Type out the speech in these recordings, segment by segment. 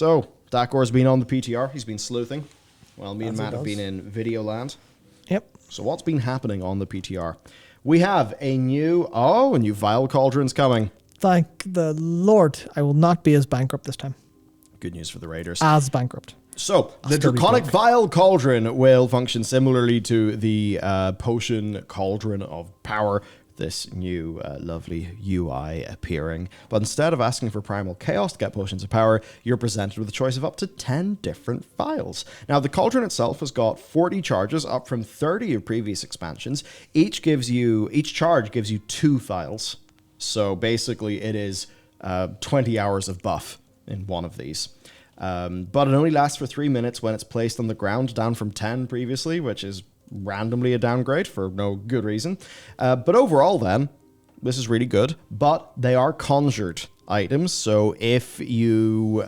So, Dakor's been on the PTR. He's been sleuthing. Well, me and As he Matt have does. been in Videoland. Yep. So what's been happening on the PTR? We have a new Vile Cauldron's coming. Thank the Lord, I will not be as bankrupt this time. Good news for the Raiders. As bankrupt. So, the still be Draconic broke. Vile Cauldron will function similarly to the Potion Cauldron of Power. This new lovely UI appearing. But instead of asking for Primal Chaos to get Potions of Power, you're presented with a choice of up to 10 different vials. Now, the Cauldron itself has got 40 charges, up from 30 of previous expansions. Each charge gives you 2 vials. So basically, it is 20 hours of buff in one of these. But it only lasts for 3 minutes when it's placed on the ground, down from 10 previously, which is randomly a downgrade for no good reason. But overall then, this is really good, but they are conjured items, so if you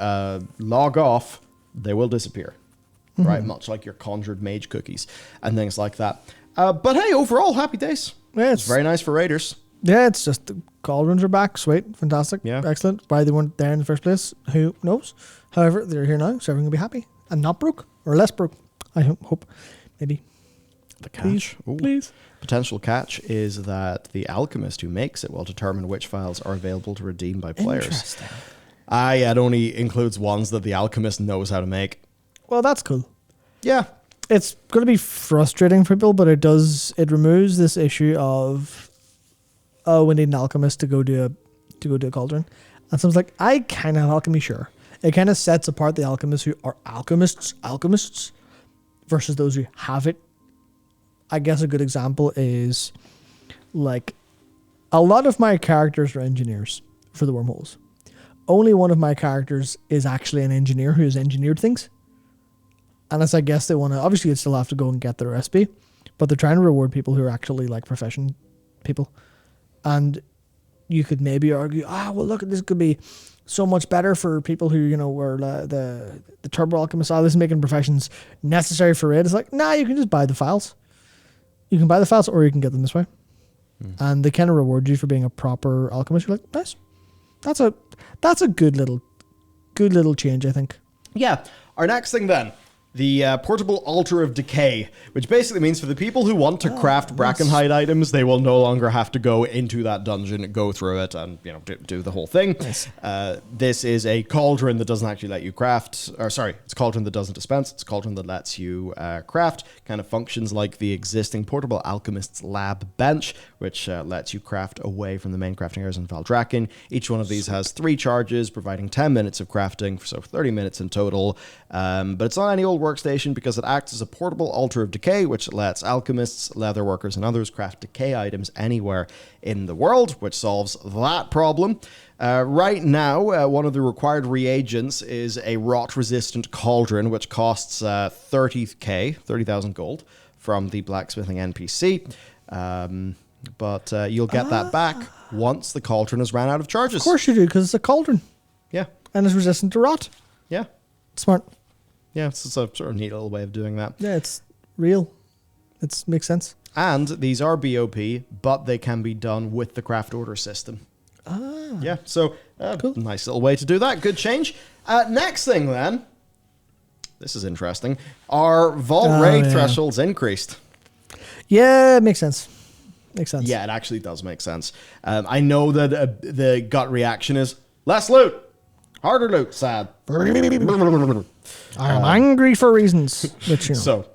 log off, they will disappear, right? Much like your conjured mage cookies and things like that. But hey, overall, happy days. Yeah, It's very nice for Raiders. Yeah, it's just the Cauldrons are back. Sweet. Fantastic. Yeah. Excellent. Why they weren't there in the first place, who knows? However, they're here now, so everyone will be happy. And not broke. Or less broke. I hope. Maybe. The catch. Ooh. Please. Potential catch is that the Alchemist who makes it will determine which files are available to redeem by players. Interesting. It only includes ones that the Alchemist knows how to make. Well, that's cool. Yeah. It's going to be frustrating for people, but it removes this issue of, oh, we need an alchemist to go do a cauldron. And someone's like, I kind of have alchemy, sure. It kind of sets apart the alchemists who are alchemists versus those who have it. I guess a good example is like a lot of my characters are engineers for the wormholes. Only one of my characters is actually an engineer who has engineered things. And as I guess they want to, obviously you still have to go and get the recipe, but they're trying to reward people who are actually like profession people. And you could maybe argue, well, look, this could be so much better for people who, were the turbo alchemists. This is making professions necessary for raid. It's like, nah, you can just buy the files. You can buy the files or you can get them this way. And they kind of reward you for being a proper alchemist. You're like, nice. That's a good little change, I think. Yeah. Our next thing then. The portable altar of decay, which basically means for the people who want to craft Brackenhide items, they will no longer have to go into that dungeon, go through it, and do the whole thing. Nice. This is a cauldron that doesn't actually let you craft. It's a cauldron that doesn't dispense. It's a cauldron that lets you craft. Kind of functions like the existing portable alchemist's lab bench, which lets you craft away from the main crafting areas in Valdrakken. Each one of these has 3 charges, providing 10 minutes of crafting, so 30 minutes in total. But it's not any old workstation because it acts as a portable altar of decay, which lets alchemists, leatherworkers, and others craft decay items anywhere in the world, which solves that problem. Right now, one of the required reagents is a rot-resistant cauldron, which costs 30,000 gold from the blacksmithing NPC. But you'll get that back once the cauldron has ran out of charges. Of course you do, because it's a cauldron. Yeah. And it's resistant to rot. Yeah. Smart. Yeah, it's a sort of neat little way of doing that. Yeah, it's real. It makes sense. And these are BOP, but they can be done with the craft order system. Yeah, so Cool. Nice little way to do that. Good change. Next thing then, this is interesting. Our vault raid thresholds increased. Yeah, it makes sense. Makes sense. Yeah, it actually does make sense. I know that the gut reaction is less loot, harder loot, sad. I'm angry for reasons. Which, So,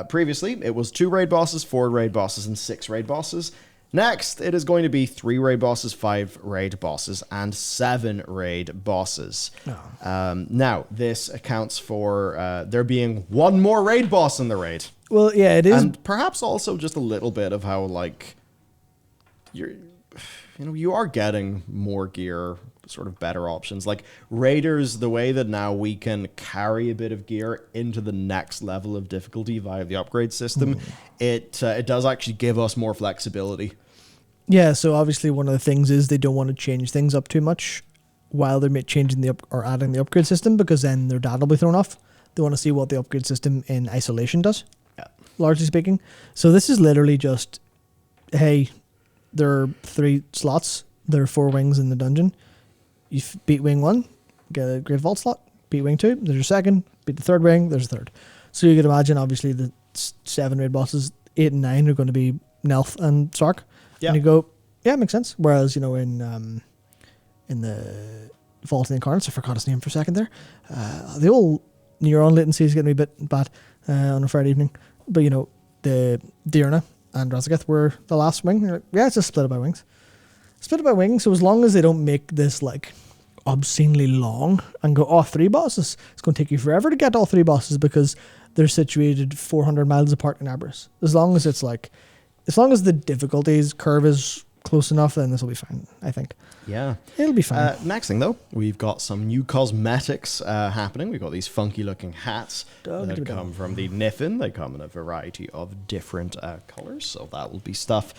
previously, it was 2 raid bosses, 4 raid bosses, and 6 raid bosses. Next, it is going to be 3 raid bosses, 5 raid bosses, and 7 raid bosses. Now, this accounts for there being 1 more raid boss in the raid. Well, yeah, it is. And perhaps also just a little bit of how, like, you are getting more gear, sort of better options. Like Raiders, the way that now we can carry a bit of gear into the next level of difficulty via the upgrade system, it does actually give us more flexibility. Yeah, so obviously one of the things is they don't want to change things up too much while they're changing or adding the upgrade system, because then their data will be thrown off. They want to see what the upgrade system in isolation does, largely speaking. So this is literally just, hey, there are 3 slots. There are 4 wings in the dungeon. You beat wing 1, get a Great Vault slot. beat wing 2, there's your second, beat the third wing, there's a third. So you could imagine, obviously, the 7 raid bosses, 8 and 9 are going to be Nelth and Sark. Yeah. And you go, yeah, it makes sense. Whereas, you know, in the Vault of the Incarnates, I forgot his name for a second there, the old neuron latency is getting a bit bad on a Friday evening. But, you know, the Diurna and Razageth were the last wing. You're like, yeah, it's just split it by wings. Split it by wings, so as long as they don't make this, like, obscenely long and go, oh, 3 bosses. It's going to take you forever to get all 3 bosses because they're situated 400 miles apart in Abras. As long as the difficulties curve is close enough, then this will be fine, I think. Yeah. It'll be fine. Next thing, though, we've got some new cosmetics happening. We've got these funky-looking hats that come from the Niffin. They come in a variety of different colors, so that will be stuff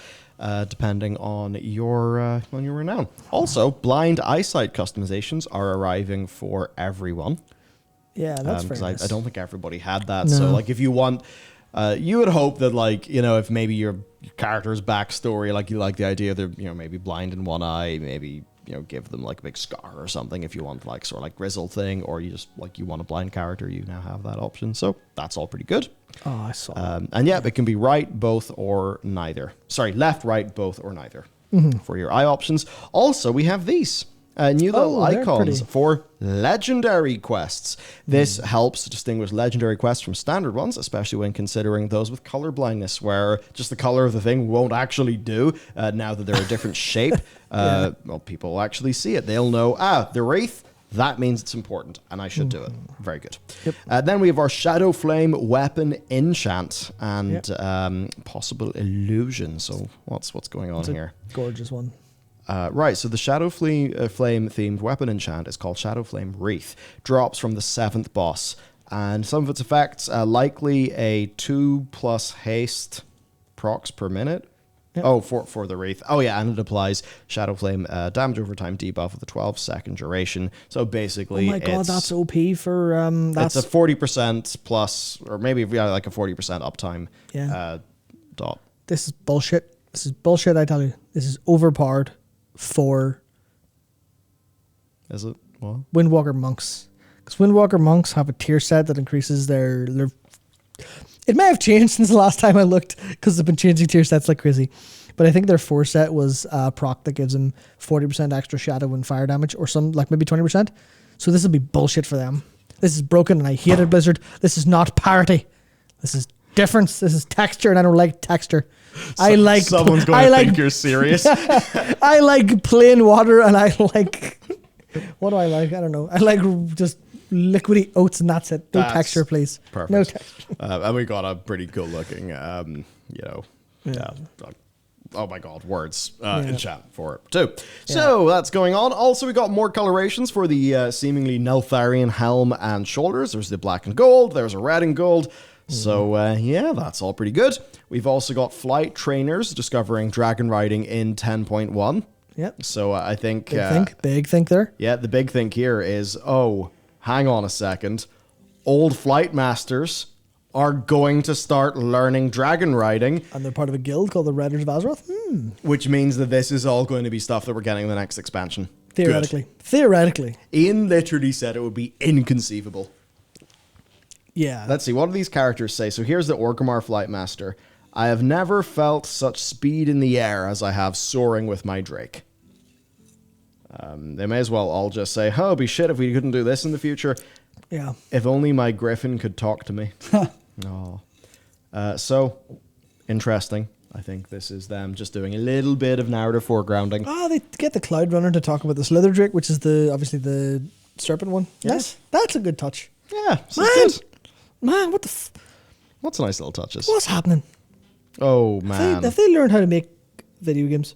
depending on your renown. Also, blind eyesight customizations are arriving for everyone. Yeah, that's very nice. I don't think everybody had that. No. So, like, if you want, you would hope that, like, you know, if maybe your character's backstory, like, you like the idea they're, you know, maybe blind in one eye, maybe, you know, give them like a big scar or something if you want, like, sort of like grizzle thing, or you just, like, you want a blind character, you now have that option. So that's all pretty good. Oh, I saw. And yeah, it can be right, both, or neither. Sorry, left, right, both, or neither for your eye options. Also, we have these. New little icons for legendary quests. This helps to distinguish legendary quests from standard ones, especially when considering those with color blindness, where just the color of the thing won't actually do now that they're a different shape. Well, people will actually see it. They'll know, the Wraith, that means it's important, and I should do it. Very good. Yep. Then we have our Shadow Flame weapon enchant and possible illusion. So what's going on here? Gorgeous one. Right, so the Shadow Flame themed weapon enchant is called Shadow Flame Wreath. Drops from the 7th boss, and some of its effects likely a 2+ haste procs per minute. Yep. Oh, for the Wreath. Oh yeah, and it applies Shadow Flame damage over time debuff with a 12-second duration. So basically, oh my god, that's OP for it's a 40% plus, or maybe like a 40% uptime. Dot. This is bullshit. This is bullshit. I tell you, this is overpowered. For is it what? Windwalker monks, because Windwalker monks have a tier set that increases their. It may have changed since the last time I looked, because they've been changing tier sets like crazy. But I think their 4 set was a proc that gives them 40% extra shadow and fire damage, or some, like maybe 20%. So this will be bullshit for them. This is broken, and I hate it, Blizzard. This is not parity. This is difference. This is texture, and I don't like texture. Someone's going to think you're serious. I like plain water, and I like. What do I like? I don't know. I like just liquidy oats, and that's it. No texture, please. Perfect. No texture. And we got a pretty cool looking, oh my god, words in chat for it too. So that's going on. Also, we got more colorations for the seemingly Neltharion helm and shoulders. There's the black and gold. There's a red and gold. So, that's all pretty good. We've also got flight trainers discovering Dragonriding in 10.1. Yep. So, I think... Big think there. Yeah, the big thing here is, hang on a second. Old flight masters are going to start learning Dragonriding. And they're part of a guild called the Riders of Azeroth. Which means that this is all going to be stuff that we're getting in the next expansion. Theoretically. Good. Theoretically. Ian literally said it would be inconceivable. Yeah. Let's see, what do these characters say? So here's the Orgrimmar Flightmaster. I have never felt such speed in the air as I have soaring with my Drake. They may as well all just say, it'd be shit if we couldn't do this in the future. Yeah. If only my Griffin could talk to me. So, interesting. I think this is them just doing a little bit of narrative foregrounding. They get the Cloud Runner to talk about the Slither Drake, which is obviously the serpent one. Yes. That's a good touch. Yeah, good. Man, what what's a nice little touches? What's happening? Oh, man. Have they learned how to make video games?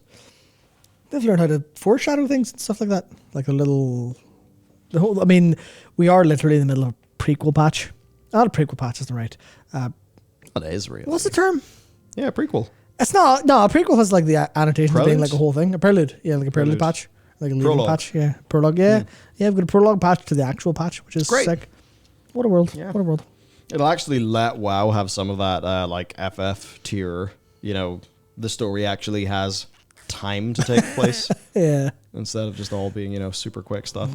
They've learned how to foreshadow things and stuff like that. Like we are literally in the middle of a prequel patch. Not a prequel patch, isn't right. It is real. What's the term? Yeah, prequel. It's not. No, a prequel has like the annotations Prelude? being like a whole thing. A prelude. Yeah, like a prelude patch. Like a leading patch. Yeah, prologue. Yeah. Yeah, I've got a prologue patch to the actual patch, which is great. Sick. What a world. Yeah. What a world. It'll actually let WoW have some of that, like, FF tier, the story actually has time to take place. Yeah. Instead of just all being, super quick stuff.